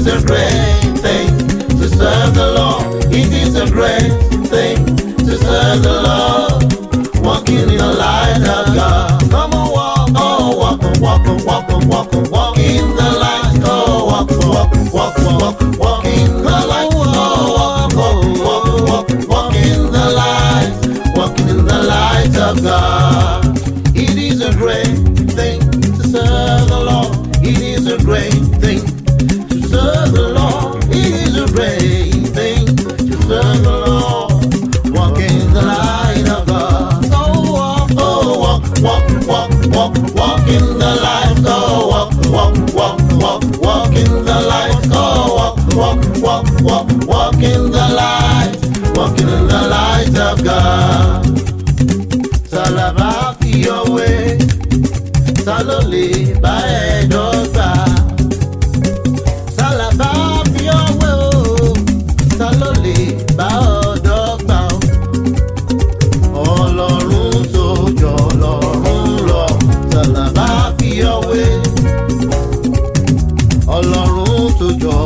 is a great thing to serve the Lord. It is a great thing to serve the Lord. Walking in the light of God. Come on, walk, oh, walk, walk, walk, walk, walk in the light. Oh, walk, walk, walk, walk, walk in the light. Oh, walk, walk, walk, walk in the light. Walking in the light of God. It is a great thing to serve the Lord. It is a great thing to serve the Lord. It is a great thing to serve the Lord. Walk in the light of God. Oh, walk, walk, walk, walk, walk in the light. Oh, walk, walk, walk, walk, walk in the light. Oh, walk, walk, walk, walk, walk in the light. Walking in the light of God. Salaba fi owe, salole ba edogba. Salaba fi owe o, salole ba odogba o. Ọlọ́run tó jọ Ọlọ́run lọ, salaba fi owe. Ọlọ́run tó jọ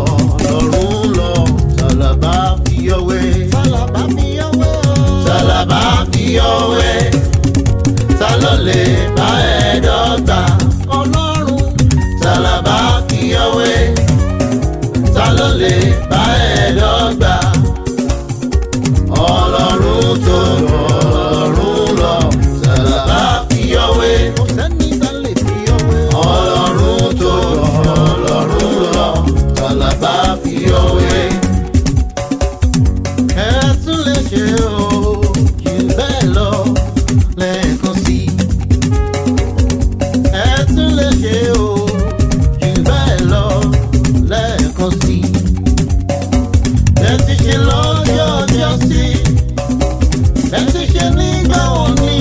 Ọlọ́run lọ, salaba fi owe. Salaba fi owe o, salaba fi owe. Salole bá ẹ dọ́gba Ọlọ́run, salaba fi owe. Salole bá ẹ dọ́gba Ọlọ́run tó Ọlọ́run lọ, salaba fi owe. Kò sẹ́ni tá lè fi owe. Ọlọ́run tó Ọlọ́run lọ, salaba fi owe. Ẹ tún lè ṣe o, jù bẹ́ẹ̀ lọ lẹ́ẹ̀kan sí. Ẹ tún lè ṣe o, jù bẹ́ẹ̀ lọ lẹ́ẹ̀kan sí. Ẹ ti ṣe lọ́jọ́ ọjọ́ sí. Ẹ ti ṣe nígbà òní.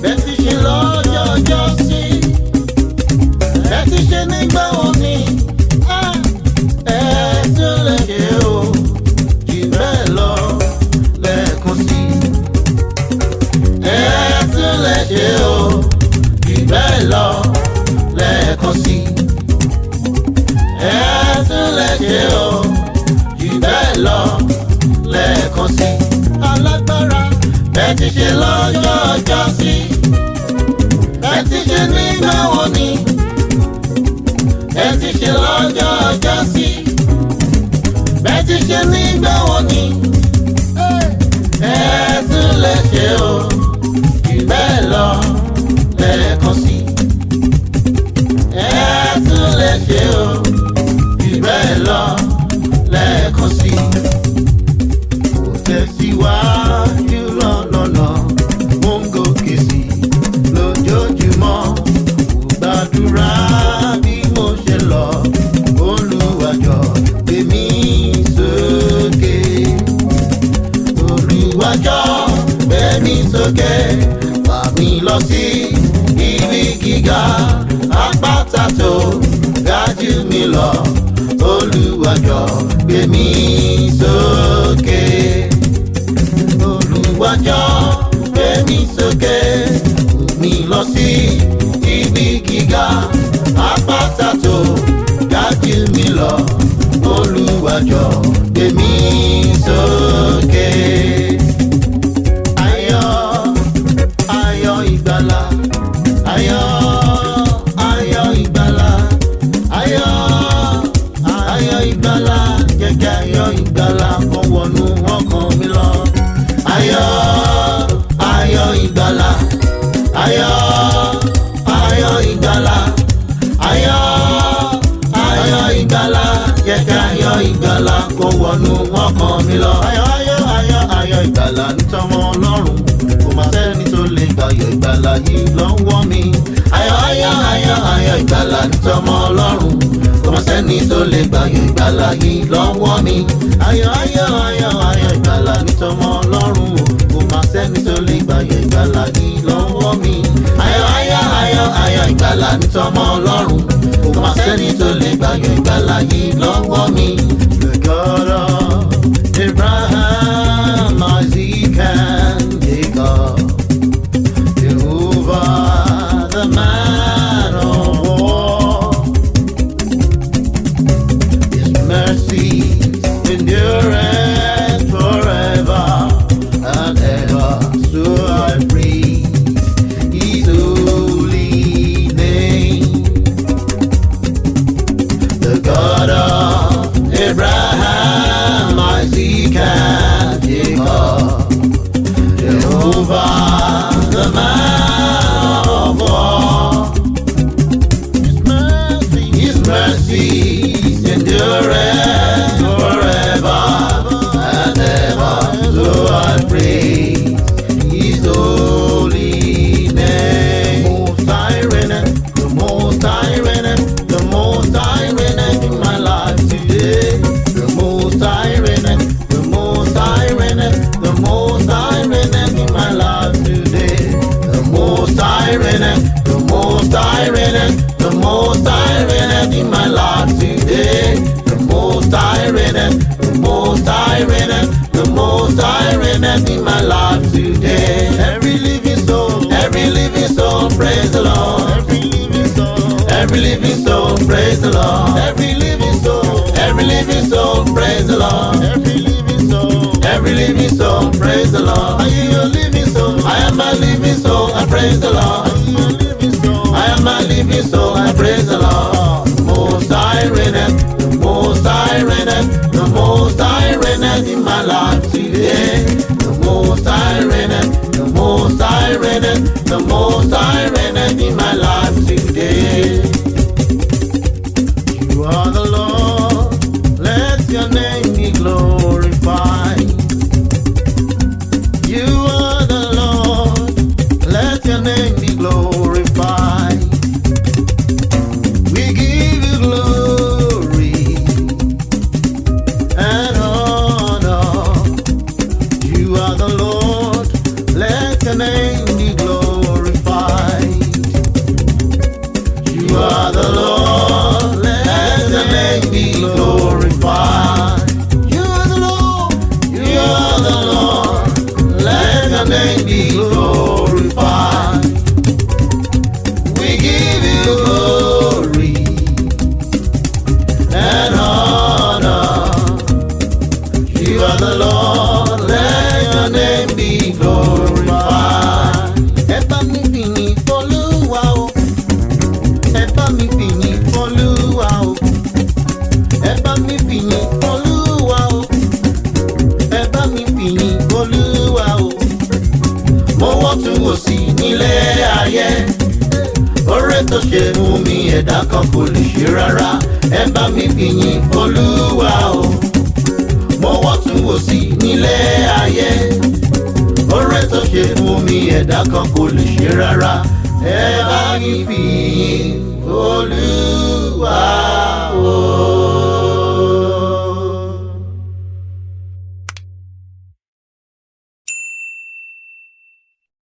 Ẹ ti ṣe lọ́jọ́ ọjọ́ sí. Ẹ ti ṣe nígbà òní. Ẹ tún lè ṣe o, jù bẹ́ẹ̀ lọ lẹ́ẹ̀kan sí. Ẹ tún lè ṣe o, jù bẹ́ẹ̀ lọ lẹ́ẹ̀kan sí. Ẹ tún lè ṣe o, jù bẹ́ẹ̀ lọ lẹ́ẹ̀kan sí. Alágbára bẹ́ẹ̀ ti ṣe lọ́jọ́ ọjọ́ sí. Bẹ́ẹ̀ ti ṣe nígbà òní. Bẹ́ẹ̀ ti ṣe lọ́jọ́ ọjọ́ sí. Bẹ́ẹ̀ ti ṣe nígbà òní. Ẹ tún lè ṣe o, jù bẹ́ẹ̀ lọ lẹ́ẹ̀kan sí. Ẹ tún lè ṣe o, jù bẹ́ẹ̀ lọ lẹ́ẹ̀kan sí. Kò tẹ̀síwájú lọ́nà, mo ń gòkè sí lójoojúmọ́. Kò gbàdúrà bí mo ṣe lọ, Olúwa jọ̀ọ́ gbé mi sókè. Olúwa jọ̀ọ́ gbé mi sókè, fà mí lọ sí ibi gíga, àpáta tó ga jù mí lọ. Olúwa jọ̀ọ́ gbé mi sókè. Olúwa jọ̀ọ́ gbé mi sókè, fà mí lọ sí ibi gíga, àpáta tó ga jù mí lọ. Olúwa jọ̀ọ́ gbé mi sókè. Ayọ̀, ayọ̀ ìgbàlà, ayọ̀, ayọ̀ ìgbàlà, ayọ̀, ayọ̀ ìgbàlà, gẹ́gẹ́ ayọ̀ ìgbàlà kan wọnú ọkàn mi lọ. Ayọ̀, ayọ̀ ìgbàlà, ayọ̀, ayọ̀ ìgbàlà, ayọ̀, ayọ̀ ìgbàlà, gẹ́gẹ́ ayọ̀ ìgbàlà kan wọnú ọkàn mi lọ. Ayọ̀, ayọ̀, ayọ̀, ayọ̀ ìgbàlà nítọ́mọ Ọlọ́run, kò má sẹ́ni tó lè gbàyọ̀ ìgbàlà yìí lọ́wọ́ mi. Ayọ̀, ayọ̀, ayọ̀, ayọ̀ ìgbàlà nítọ́mọ Ọlọ́run, kò má sẹ́ni tó lè gbàyọ̀ ìgbàlà yìí lọ́wọ́ mi. Ayọ̀, ayọ̀, ayọ̀, ayọ̀ ìgbàlà nítọ́mọ Ọlọ́run, kò má sẹ́ni tó lè gbàyọ̀ ìgbàlà yìí lọ́wọ́ mi. Ayọ̀, ayọ̀, ayọ̀, ayọ̀ ìgbàlà nítọ́mọ Ọlọ́run, kò má sẹ́ni tó lè gbàyọ̀ ìgbàlà yìí lọ́wọ́ mi. The God of Abraham, Isaac, and Jacob, Jehovah, the man of war. reigneth, the Most High reigneth, the Most High reigneth in my life today. The Most High reigneth, the Most High reigneth, the Most High reigneth in my life today. Every living soul, praise the Lord. Every living soul, praise the Lord. Every living soul, praise the Lord. Every living soul, praise the Lord. Are you a living soul? I am a living soul, I praise the Lord. I am a living soul, I praise the Lord. The Most High reigneth, the Most High reigneth, the Most High reigneth in my life today. The Most High reigneth, the Most High reigneth, the Most High reigneth in my life today. You are the Lord, let your name be glorified. You are the Lord, let your name be glorified. We give you glory and honor. You are the Lord, let your name be glorified. You are the Lord, let your name be glorified. You are the Lord, you are the Lord, let your name be glorified. We give you glory and honor. You are the Lord, let your name be glorified. Ẹ bá mi fìyìn f'Olúwa o, ẹ bá mi fìyìn f'Olúwa o, ẹ bá mi fìyìn f'Olúwa o, ẹ bá mi fìyìn f'Olúwa o. Mo wọ́ tún wò sí nílé ayé, oore tó ṣe fún mi ẹ̀dá kan kò lè ṣe rárá. Ẹ bá mi fìyìn f'Olúwa o. Mo wọ́ tún wò sí nílé ayé, oore tó ṣe fún mi ẹ̀dá kan kò lè ṣe rárá. Ẹ bá mi fìyìn f'Olúwa o.